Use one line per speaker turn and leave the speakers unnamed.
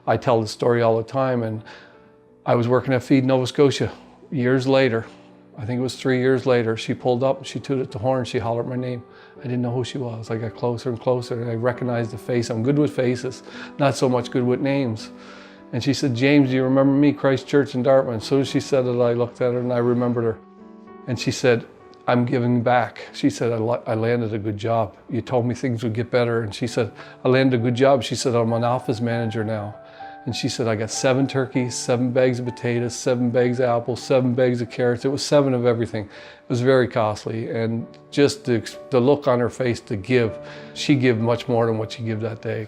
I tell this story all the time, and I was working at Feed Nova Scotia years later. I think it was 3 years later. She pulled up, she tooted the horn, she hollered my name. I didn't know who she was. I got closer and closer, and I recognized the face. I'm good with faces, not so much good with names. And she said, "James, do you remember me, Christ Church in Dartmouth?" As soon as she said it, I looked at her and I remembered her. And she said, "I'm giving back." She said, I landed a good job. You told me things would get better." And she said, "I landed a good job." She said, "I'm an office manager now." And she said, "I got 7 turkeys, 7 bags of potatoes, 7 bags of apples, 7 bags of carrots." It was 7 of everything. It was very costly. And just the look on her face to give, she gave much more than what she gave that day.